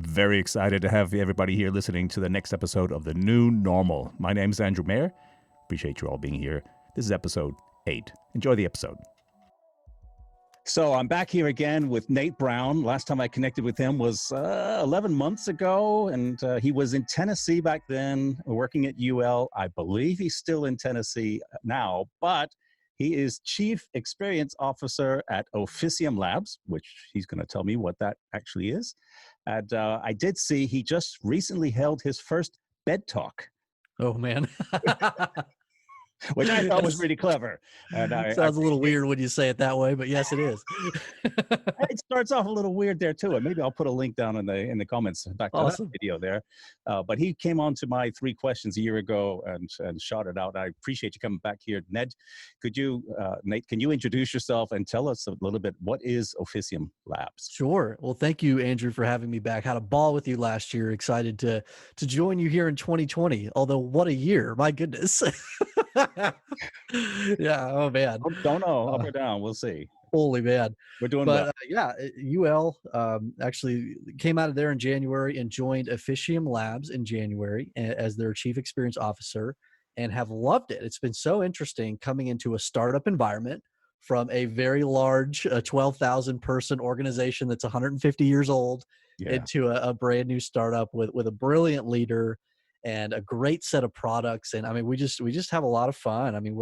Very excited to have everybody here listening to the next episode of The New Normal. My name is Andrew Mayer. Appreciate you all being here. This is episode 8. Enjoy the episode. So I'm back here again with Nate Brown. Last time I connected with him was 11 months ago, and he was in Tennessee back then, working at UL. I believe he's still in Tennessee now, but he is Chief Experience Officer at Officium Labs, which he's going to tell me what that actually is. And I did see he just recently held his first bed talk. Oh, man. Which I thought was really clever. And Sounds a little weird when you say it that way, but yes, it is. It starts off a little weird there too, and maybe I'll put a link down in the comments back to that video there. But he came on to my 3 questions a year ago and shot it out. I appreciate you coming back here, Ned. Nate, can you introduce yourself and tell us a little bit, what is Officium Labs? Sure. Well, thank you, Andrew, for having me back. Had a ball with you last year. Excited to join you here in 2020. Although, what a year! My goodness. Yeah. Oh man. Don't know, up or down. We'll see. Holy man. We're doing well. UL actually came out of there in January and joined Officium Labs in January as their Chief Experience Officer, and have loved it. It's been so interesting coming into a startup environment from a very large 12,000 person organization that's 150 years old into a brand new startup with a brilliant leader and a great set of products. And I mean, we just have a lot of fun. I mean,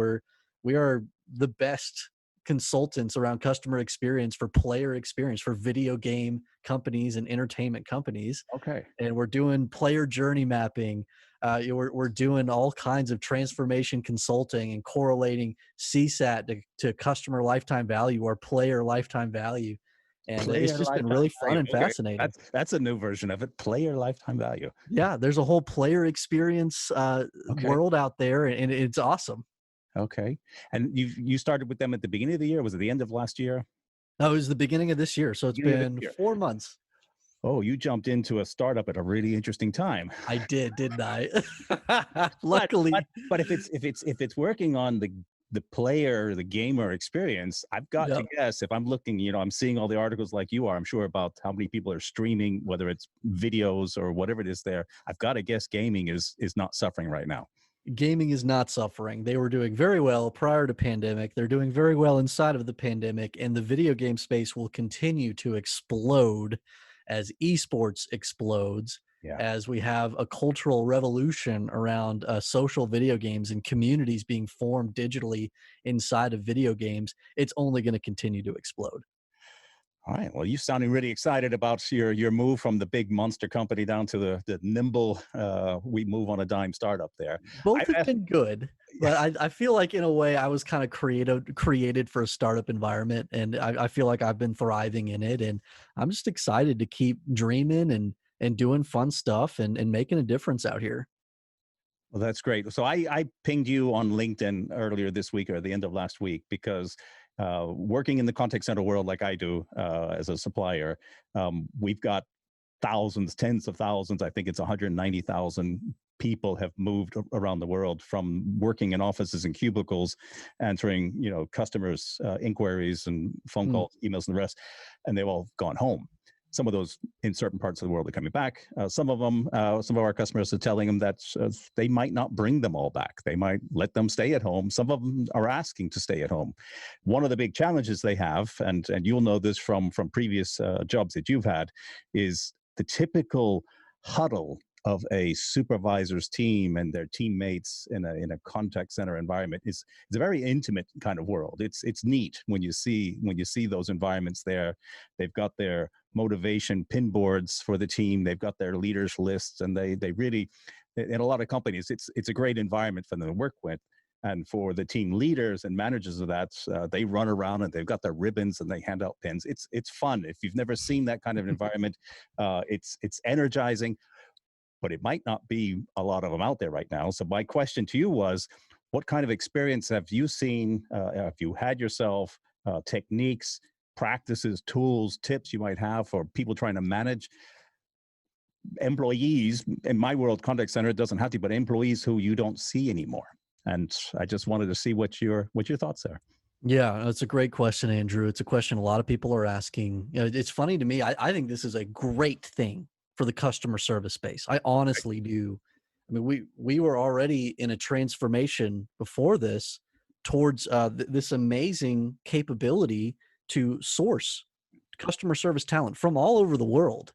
we are the best consultants around customer experience, for player experience, for video game companies and entertainment companies. Okay. And we're doing player journey mapping. We're doing all kinds of transformation consulting and correlating CSAT to customer lifetime value or player lifetime value. And it's just been really fun and fascinating. That's a new version of it. Player lifetime value. Yeah, there's a whole player experience world out there, and it's awesome. Okay. And you started with them at the beginning of the year? Was it the end of last year? No, it was the beginning of this year. So it's been 4 months. Oh, you jumped into a startup at a really interesting time. I did, didn't I? Luckily. But if it's working on the player, the gamer experience, I've got to guess, if I'm looking, I'm seeing all the articles like you are, I'm sure, about how many people are streaming, whether it's videos or whatever it is there. I've got to guess gaming is not suffering right now. Gaming is not suffering. They were doing very well prior to pandemic. They're doing very well inside of the pandemic, and the video game space will continue to explode as esports explodes. Yeah. As we have a cultural revolution around social video games and communities being formed digitally inside of video games, it's only going to continue to explode. All right. Well, you sounding really excited about your move from the big monster company down to the nimble, we move on a dime startup there. Both have been good, but I feel like in a way I was kind of created for a startup environment, and I feel like I've been thriving in it, and I'm just excited to keep dreaming and doing fun stuff and making a difference out here. Well, that's great. So I pinged you on LinkedIn earlier this week, or the end of last week, because working in the contact center world like I do as a supplier, we've got thousands, tens of thousands. I think it's 190,000 people have moved around the world from working in offices and cubicles, answering customers' inquiries and phone calls, emails, and the rest, and they've all gone home. Some of those in certain parts of the world are coming back. Some of our customers are telling them that they might not bring them all back. They might let them stay at home. Some of them are asking to stay at home. One of the big challenges they have, and you'll know this from previous jobs that you've had, is the typical huddle of a supervisor's team and their teammates in a contact center environment. It's a very intimate kind of world. It's neat when you see those environments there. They've got their motivation pin boards for the team. They've got their leaders lists, and they really, in a lot of companies, it's a great environment for them to work with. And for the team leaders and managers of that, they run around and they've got their ribbons and they hand out pins. It's fun. If you've never seen that kind of environment, it's energizing. But it might not be a lot of them out there right now. So my question to you was, what kind of experience have you seen? Have you had yourself, techniques, practices, tools, tips you might have for people trying to manage employees? In my world, contact center, it doesn't have to, but employees who you don't see anymore. And I just wanted to see what your thoughts are. Yeah, that's a great question, Andrew. It's a question a lot of people are asking. It's funny to me. I think this is a great thing for the customer service space. I honestly do. I mean, we were already in a transformation before this towards this amazing capability to source customer service talent from all over the world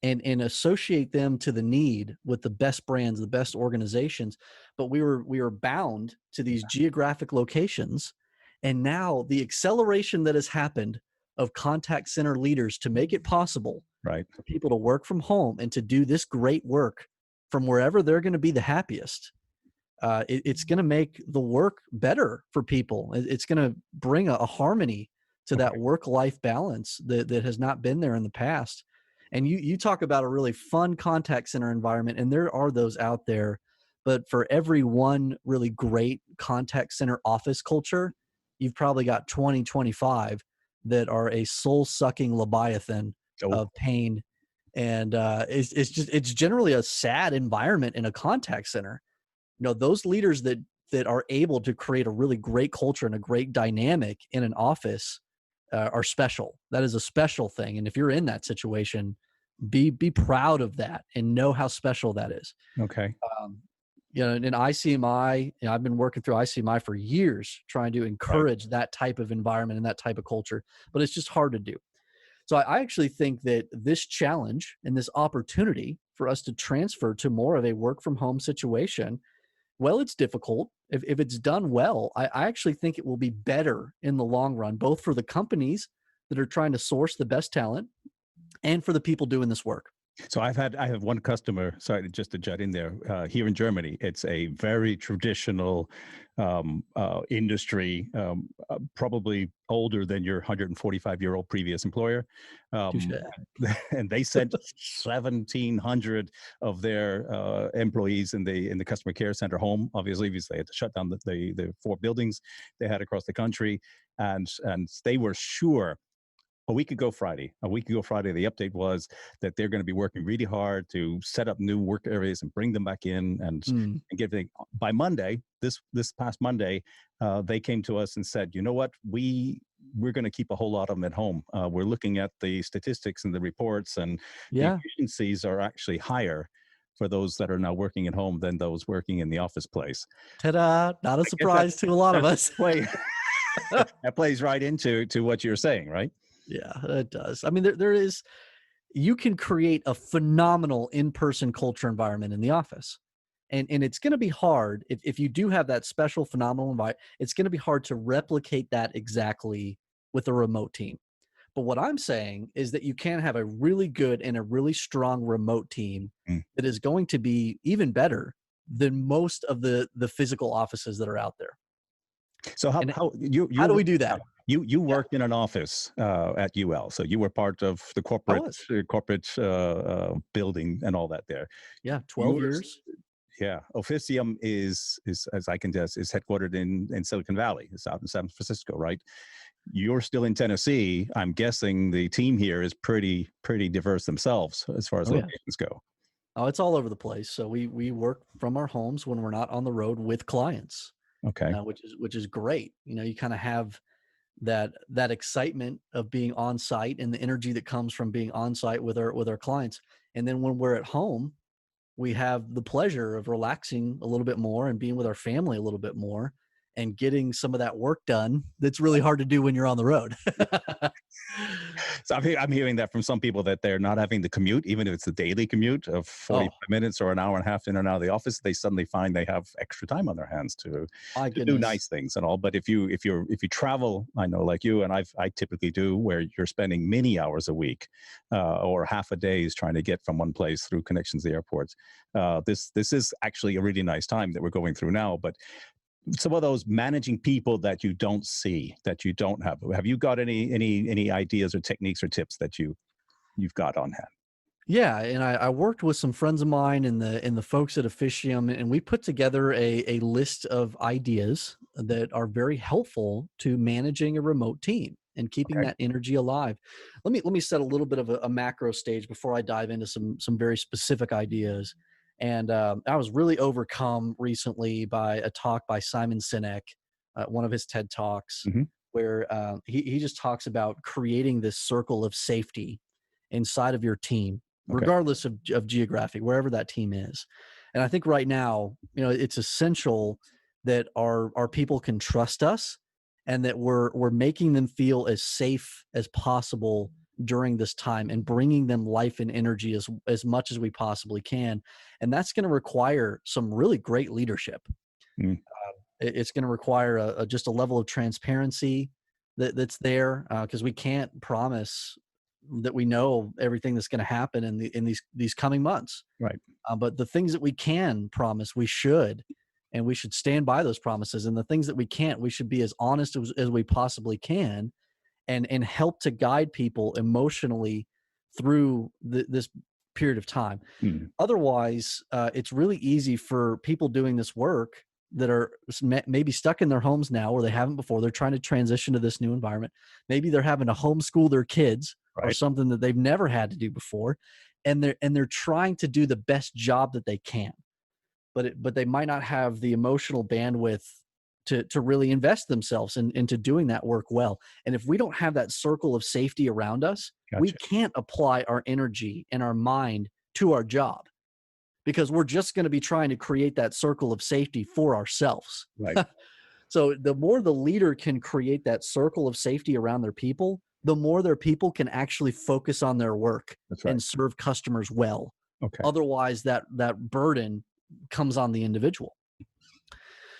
and associate them to the need with the best brands, the best organizations. But we were bound to these geographic locations. And now the acceleration that has happened of contact center leaders to make it possible Right. for people to work from home and to do this great work from wherever they're going to be the happiest. It's going to make the work better for people. It's going to bring a harmony to that Okay. work-life balance that has not been there in the past. And you talk about a really fun contact center environment, and there are those out there. But for every one really great contact center office culture, you've probably got 20, 25 that are a soul-sucking leviathan Oh, of pain. And it's generally a sad environment in a contact center. Those leaders that are able to create a really great culture and a great dynamic in an office are special. That is a special thing. And if you're in that situation, be proud of that and know how special that is. okay. Um, in ICMI, I've been working through ICMI for years, trying to Right. encourage that type of environment and that type of culture, but it's just hard to do. So I actually think that this challenge and this opportunity for us to transfer to more of a work from home situation, well, it's difficult. If it's done well, I actually think it will be better in the long run, both for the companies that are trying to source the best talent and for the people doing this work. So I have one customer. Sorry, just to jut in there. Here in Germany, it's a very traditional industry, probably older than your 145-year-old previous employer, Touche. and they sent 1,700 of their employees in the customer care center home. Obviously, because they had to shut down the four buildings they had across the country, and they were sure a week ago Friday, the update was that they're going to be working really hard to set up new work areas and bring them back in Mm, and give it by Monday, this past Monday, they came to us and said, you know what, we're going to keep a whole lot of them at home. We're looking at the statistics and the reports, and the yeah. efficiencies are actually higher for those that are now working at home than those working in the office place. Ta-da! Not a I guess that surprise to a lot of that us. play that plays right into what you're saying, right? Yeah, it does. I mean, there is you can create a phenomenal in-person culture environment in the office. And it's going to be hard if you do have that special phenomenal environment, it's going to be hard to replicate that exactly with a remote team. But what I'm saying is that you can have a really good and a really strong remote team Mm. that is going to be even better than most of the physical offices that are out there. So And how you how do were we do yeah, that? you Yeah, worked in an office at UL, so you were part of the I was. corporate building and all that there. Yeah, 12 Yours, years. yeah, Officium is as I can guess is headquartered in Silicon Valley. It's out in San Francisco, right? You're still in Tennessee. I'm guessing the team here is pretty diverse themselves as far as Oh yeah. locations go. Oh, it's all over the place. So we work from our homes when we're not on the road with clients, Okay. which is great. You kind of have that excitement of being on site and the energy that comes from being on site with our clients. And then when we're at home, we have the pleasure of relaxing a little bit more and being with our family a little bit more and getting some of that work done that's really hard to do when you're on the road. So I'm hearing that from some people that they're not having the commute, even if it's a daily commute of Oh 45 minutes or an hour and a half in and out of the office. They suddenly find they have extra time on their hands my do goodness. nice things and all. But if you travel, I know like you and I typically do, where you're spending many hours a week or half a day is trying to get from one place through connections to the airports. This is actually a really nice time that we're going through now. But some of those managing people that you don't see, that you don't have you got any ideas or techniques or tips that you've got on hand? Yeah, and I worked with some friends of mine and the folks at Officium, and we put together a list of ideas that are very helpful to managing a remote team and keeping Okay. that energy alive. Let me set a little bit of a macro stage before I dive into some very specific ideas. And I was really overcome recently by a talk by Simon Sinek, one of his TED talks, Hmm. where he just talks about creating this circle of safety inside of your team Okay. regardless of geography, wherever that team is. And I think right now, it's essential that our people can trust us, and that we're making them feel as safe as possible during this time, and bringing them life and energy as much as we possibly can. And that's going to require some really great leadership. Mm, It's going to require just a level of transparency that's there, because we can't promise that we know everything that's going to happen in these coming months. right. But the things that we can promise, we should, and we should stand by those promises. And the things that we can't, we should be as honest as we possibly can, and help to guide people emotionally through this period of time. Mm, Otherwise, it's really easy for people doing this work that are maybe stuck in their homes now, or they haven't before. They're trying to transition to this new environment. Maybe they're having to homeschool their kids, or right. something that they've never had to do before, and they're trying to do the best job that they can. But they might not have the emotional bandwidth to really invest themselves into doing that work well. And if we don't have that circle of safety around us, we Gotcha. can't apply our energy and our mind to our job, because we're just going to be trying to create that circle of safety for ourselves. Right. So the more the leader can create that circle of safety around their people, the more their people can actually focus on their work That's right. and serve customers well. Okay. Otherwise, that burden comes on the individual.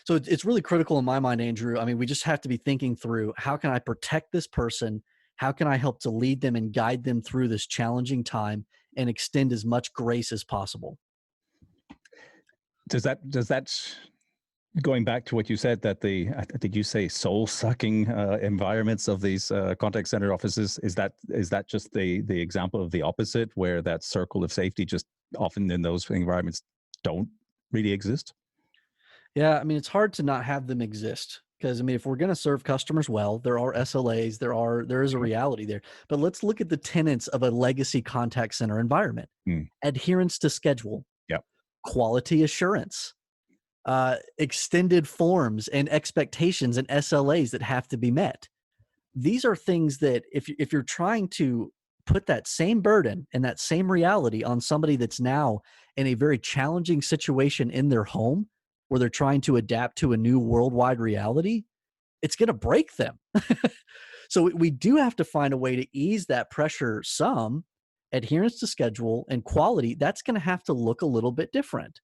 So it's really critical in my mind, Andrew. I mean, we just have to be thinking through, how can I protect this person? How can I help to lead them and guide them through this challenging time, and extend as much grace as possible? Does that going back to what you said, that did you say soul sucking environments of these contact center offices, is that just the example of the opposite, where that circle of safety just often in those environments don't really exist? Yeah, I mean, it's hard to not have them exist, because I mean, if we're going to serve customers well, there are SLAs, there is a Sure. reality there. But let's look at the tenets of a legacy contact center environment: Mm, adherence to schedule, yeah. quality assurance, extended forms and expectations and SLAs that have to be met. These are things that, if you're trying to put that same burden and that same reality on somebody that's now in a very challenging situation in their home, where they're trying to adapt to a new worldwide reality, it's going to break them. So we do have to find a way to ease that pressure some. Adherence to schedule and quality, that's going to have to look a little bit different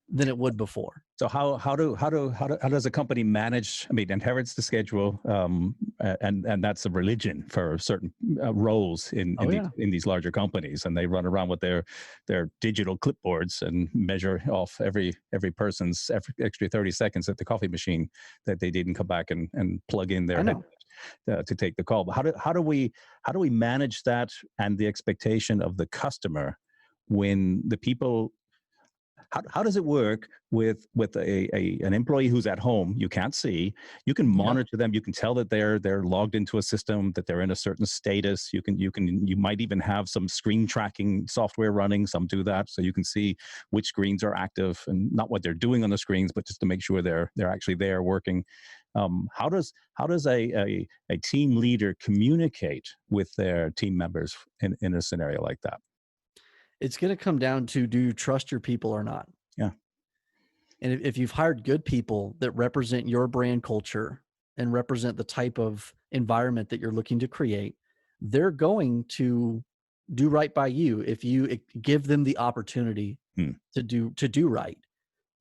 than it would before. So how does a company manage? I mean, inherits the schedule, and that's a religion for certain roles Oh yeah. in these larger companies, and they run around with their digital clipboards and measure off every person's every extra 30 seconds at the coffee machine that they didn't come back and plug in I their head know. to take the call. But how do we manage that and the expectation of the customer when the people, how does it work with an employee who's at home? You can't see. You can Yep. monitor them. You can tell that they're logged into a system, that they're in a certain status. You might even have some screen tracking software running. Some do that, so you can see which screens are active, and not what they're doing on the screens, but just to make sure they're actually there working. How does a team leader communicate with their team members in a scenario like that? It's going to come down to, do you trust your people or not? Yeah. And if you've hired good people that represent your brand culture and represent the type of environment that you're looking to create, they're going to do right by you if you give them the opportunity Hmm. to do right.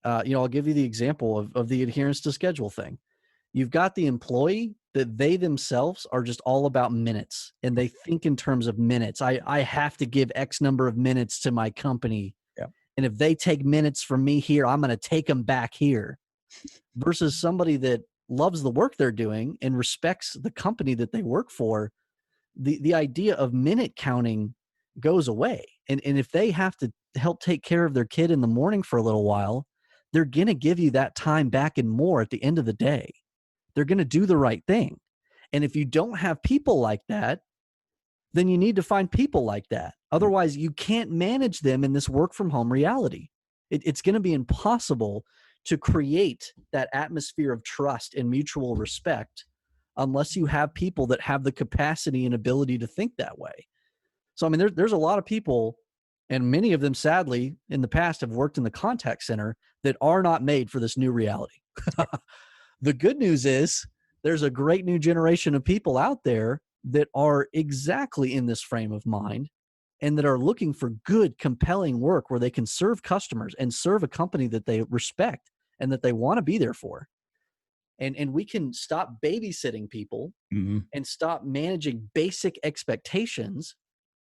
I'll give you the example of the adherence to schedule thing. You've got the employee that they themselves are just all about minutes, and they think in terms of minutes. I have to give X number of minutes to my company, Yeah. and if they take minutes from me here, I'm going to take them back here. Versus somebody that loves the work they're doing and respects the company that they work for, the idea of minute counting goes away. And if they have to help take care of their kid in the morning for a little while, they're going to give you that time back and more at the end of the day. They're going to do the right thing. And if you don't have people like that, then you need to find people like that. Otherwise, you can't manage them in this work from home reality. It's going to be impossible to create that atmosphere of trust and mutual respect unless you have people that have the capacity and ability to think that way. So, I mean, there's a lot of people, and many of them, sadly, in the past have worked in the contact center that are not made for this new reality. The good news is there's a great new generation of people out there that are exactly in this frame of mind and that are looking for good, compelling work where they can serve customers and serve a company that they respect and that they want to be there for. And we can stop babysitting people Mhm. and stop managing basic expectations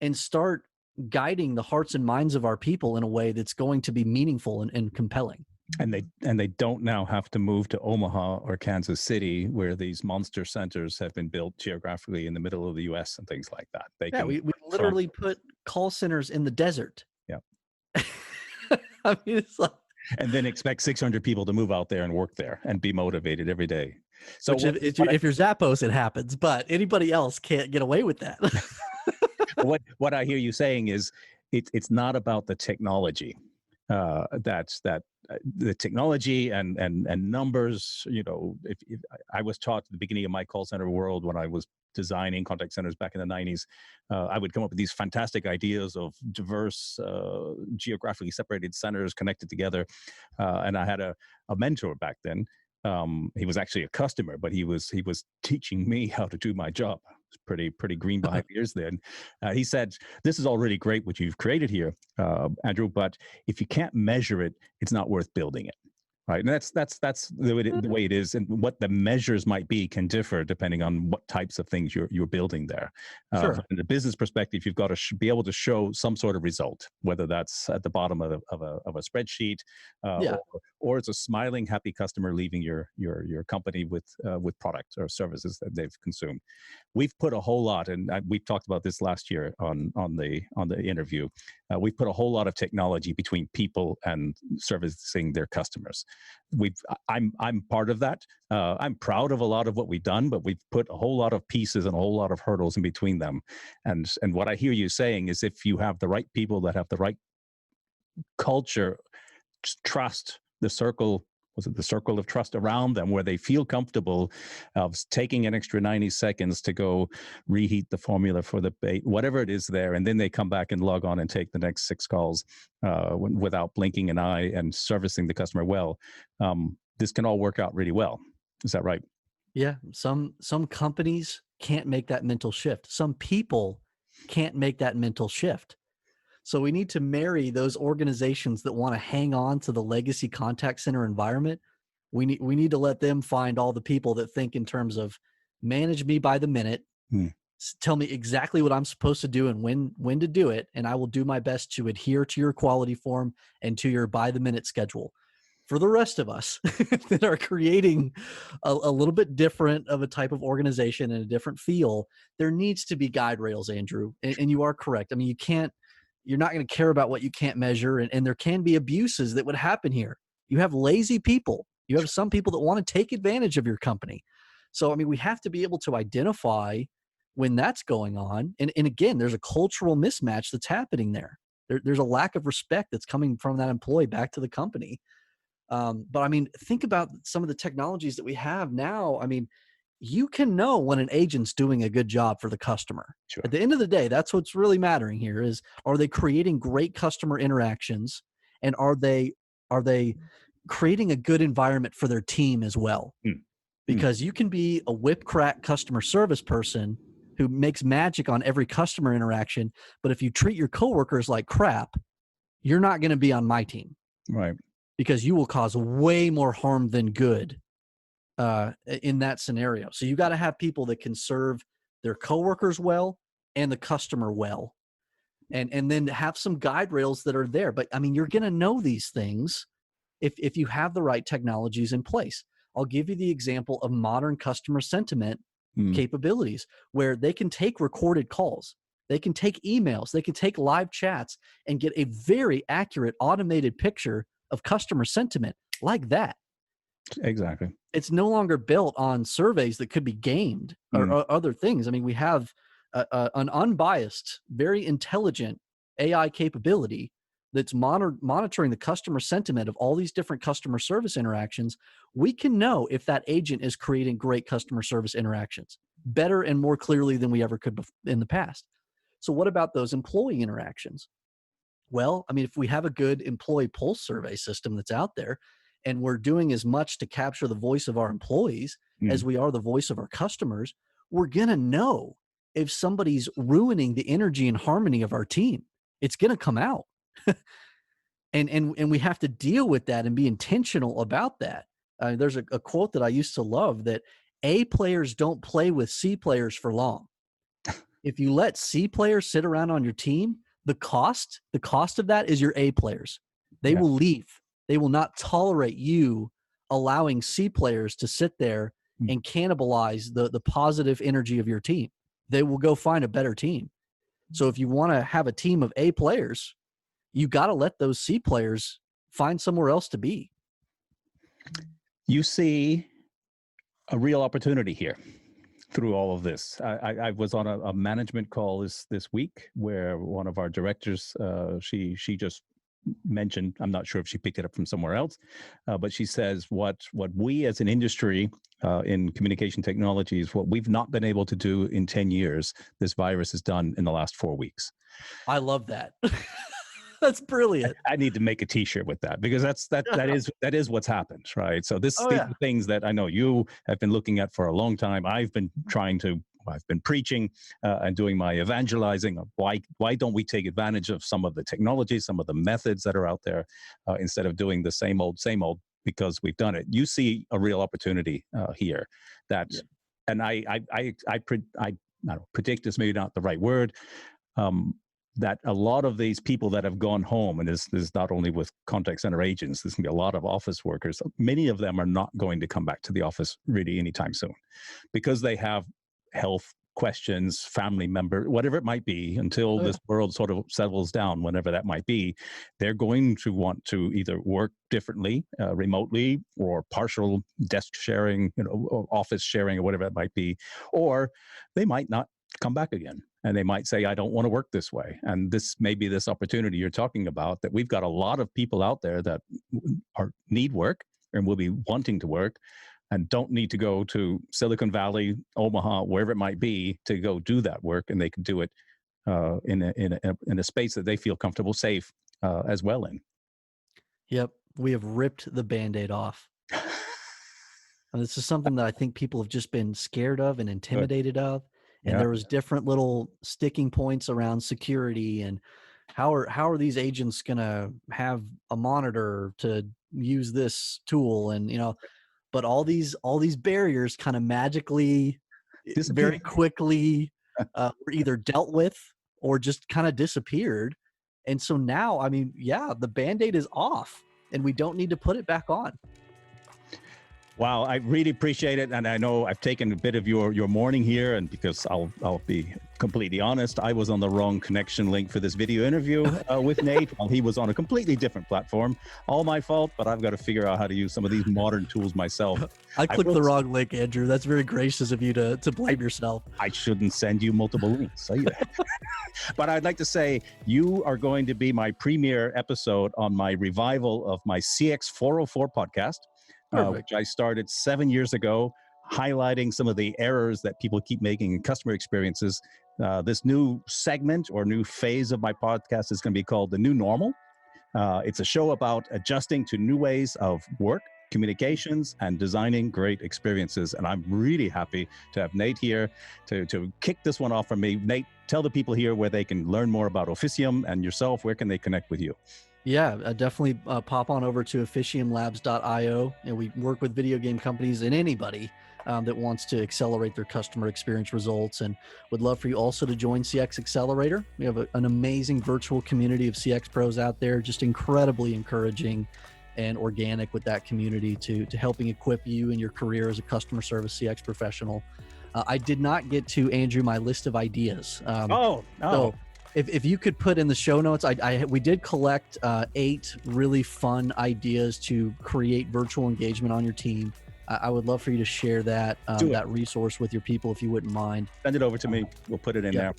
and start guiding the hearts and minds of our people in a way that's going to be meaningful and compelling. And they don't now have to move to Omaha or Kansas City, where these monster centers have been built geographically in the middle of the U.S. and things like that. They Yeah, can we from literally put call centers in the desert. yeah, I mean, it's like, and then expect 600 people to move out there and work there and be motivated every day. So which if you're Zappos, it happens, but anybody else can't get away with that. what I hear you saying is it's not about the technology. That's that the technology and numbers. You know, if I was taught at the beginning of my call center world when I was designing contact centers back in the 90s, I would come up with these fantastic ideas of diverse, geographically separated centers connected together. And I had a mentor back then. He was actually a customer, but he was teaching me how to do my job. I was pretty green behind the ears then. He said, "This is all really great what you've created here, Andrew, but if you can't measure it, it's not worth building it." Right, and that's the way it is, and what the measures might be can differ depending on what types of things you're building there. Sure. From the business perspective, you've got to be able to show some sort of result, whether that's at the bottom of a spreadsheet, uh, Yeah. or or it's a smiling, happy customer leaving your company with products or services that they've consumed. We've put a whole lot, and we talked about this last year on the interview. We've put a whole lot of technology between people and servicing their customers. I'm part of that. I'm proud of a lot of what we've done, but we've put a whole lot of pieces and a whole lot of hurdles in between them. And what I hear you saying is, if you have the right people that have the right culture, trust, the circle, was it the circle of trust around them, where they feel comfortable of taking an extra 90 seconds to go reheat the formula for the bait, whatever it is there, and then they come back and log on and take the next 6 calls without blinking an eye and servicing the customer well. This can all work out really well. Is that right? Yeah. Some companies can't make that mental shift. Some people can't make that mental shift. So we need to marry those organizations that want to hang on to the legacy contact center environment. We need to let them find all the people that think in terms of manage me by the minute, Hmm. tell me exactly what I'm supposed to do and when to do it, and I will do my best to adhere to your quality form and to your by the minute schedule. For the rest of us that are creating a little bit different of a type of organization and a different feel, there needs to be guide rails, Andrew. And you are correct. I mean, you're not going to care about what you can't measure, and there can be abuses that would happen here. You have lazy people. You have some people that want to take advantage of your company. So, I mean, we have to be able to identify when that's going on. And again, there's a cultural mismatch that's happening there. There's a lack of respect that's coming from that employee back to the company. But I mean, think about some of the technologies that we have now. I mean, you can know when an agent's doing a good job for the customer. At Sure. the end of the day, that's what's really mattering here is, are they creating great customer interactions, and are they creating a good environment for their team as well? Hmm. Hmm. Because you can be a whip crack customer service person who makes magic on every customer interaction, but if you treat your coworkers like crap, you're not going to be on my team, Right. because you will cause way more harm than good in that scenario. So you got to have people that can serve their coworkers well and the customer well, and then have some guide rails that are there. But I mean, you're going to know these things if you have the right technologies in place. I'll give you the example of modern customer sentiment Hmm. capabilities, where they can take recorded calls, they can take emails, they can take live chats and get a very accurate automated picture of customer sentiment like that. Exactly. It's no longer built on surveys that could be gamed or, Hmm. or other things. I mean, we have an unbiased, very intelligent AI capability that's monitoring the customer sentiment of all these different customer service interactions. We can know if that agent is creating great customer service interactions better and more clearly than we ever could in the past. So what about those employee interactions? Well, I mean, if we have a good employee pulse survey system that's out there, and we're doing as much to capture the voice of our employees as Mm, we are the voice of our customers, we're going to know if somebody's ruining the energy and harmony of our team. It's going to come out. And we have to deal with that and be intentional about that. There's a quote that I used to love, that A players don't play with C players for long. If you let C players sit around on your team, the cost of that is your A players. They yeah. will leave. They will not tolerate you allowing C players to sit there Mm. and cannibalize the positive energy of your team. They will go find a better team. So if you want to have a team of A players, you got to let those C players find somewhere else to be. You see a real opportunity here through all of this. I was on a management call this week where one of our directors, she just mentioned, I'm not sure if she picked it up from somewhere else, but she says what we as an industry in communication technologies, what we've not been able to do in 10 years, this virus has done in the last 4 weeks. I love that. That's brilliant. I need to make a T-shirt with that, because that is what's happened, right? So these Oh are yeah. things that I know you have been looking at for a long time. I've been preaching and doing my evangelizing of why don't we take advantage of some of the technology, some of the methods that are out there, instead of doing the same old, because we've done it. You see a real opportunity here that, Yeah. and I don't know, predict is maybe not the right word. That a lot of these people that have gone home, and this is not only with contact center agents, there's going to be a lot of office workers. Many of them are not going to come back to the office really anytime soon, because they have health questions, family member, whatever it might be, until Oh yeah. this world sort of settles down, whenever that might be. They're going to want to either work differently, remotely, or partial desk sharing, or office sharing, or whatever it might be, or they might not come back again, and they might say, I don't want to work this way. And this may be this opportunity you're talking about, that we've got a lot of people out there that need work and will be wanting to work, and don't need to go to Silicon Valley, Omaha, wherever it might be, to go do that work, and they can do it in a space that they feel comfortable, safe, as well in. Yep. We have ripped the Band-Aid off. And this is something that I think people have just been scared of and Good. intimidated of. And Yeah. there was different little sticking points around security, and how are these agents going to have a monitor to use this tool, and but all these barriers kind of magically, very Disappear. quickly, were either dealt with or just kind of disappeared. And so now, I mean, yeah, the Band-Aid is off and we don't need to put it back on. Wow, I really appreciate it, and I know I've taken a bit of your morning here, and because I'll be completely honest, I was on the wrong connection link for this video interview with Nate, while he was on a completely different platform. All my fault, but I've got to figure out how to use some of these modern tools myself. I clicked the wrong link, Andrew. That's very gracious of you to blame yourself. I shouldn't send you multiple links. But I'd like to say you are going to be my premiere episode on my revival of my CX 404 podcast. Which I started 7 years ago, highlighting some of the errors that people keep making in customer experiences. This new segment or new phase of my podcast is going to be called The New Normal. It's a show about adjusting to new ways of work, communications, and designing great experiences. And I'm really happy to have Nate here to kick this one off for me. Nate, tell the people here where they can learn more about Officium and yourself. Where can they connect with you? Yeah, definitely pop on over to officiumlabs.io, and we work with video game companies and anybody that wants to accelerate their customer experience results, and would love for you also to join CX Accelerator. We have an amazing virtual community of CX pros out there, just incredibly encouraging and organic with that community to helping equip you in your career as a customer service CX professional. I did not get to, Andrew, my list of ideas. So if you could put in the show notes, we did collect 8 really fun ideas to create virtual engagement on your team. I would love for you to share that resource with your people, if you wouldn't mind. Send it over to me. We'll put it in there.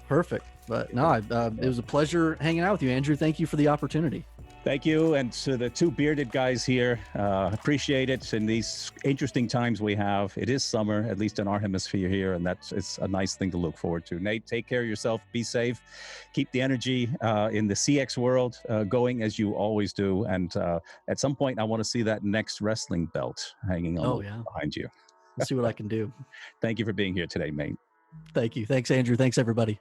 Perfect. But no, it was a pleasure hanging out with you, Andrew. Thank you for the opportunity. Thank you. And to the two bearded guys here, appreciate it in these interesting times we have. It is summer, at least in our hemisphere here, and it's a nice thing to look forward to. Nate, take care of yourself. Be safe. Keep the energy in the CX world going as you always do. And at some point, I want to see that next wrestling belt hanging on the Oh wall yeah. behind you. We'll see what I can do. Thank you for being here today, mate. Thank you. Thanks, Andrew. Thanks, everybody.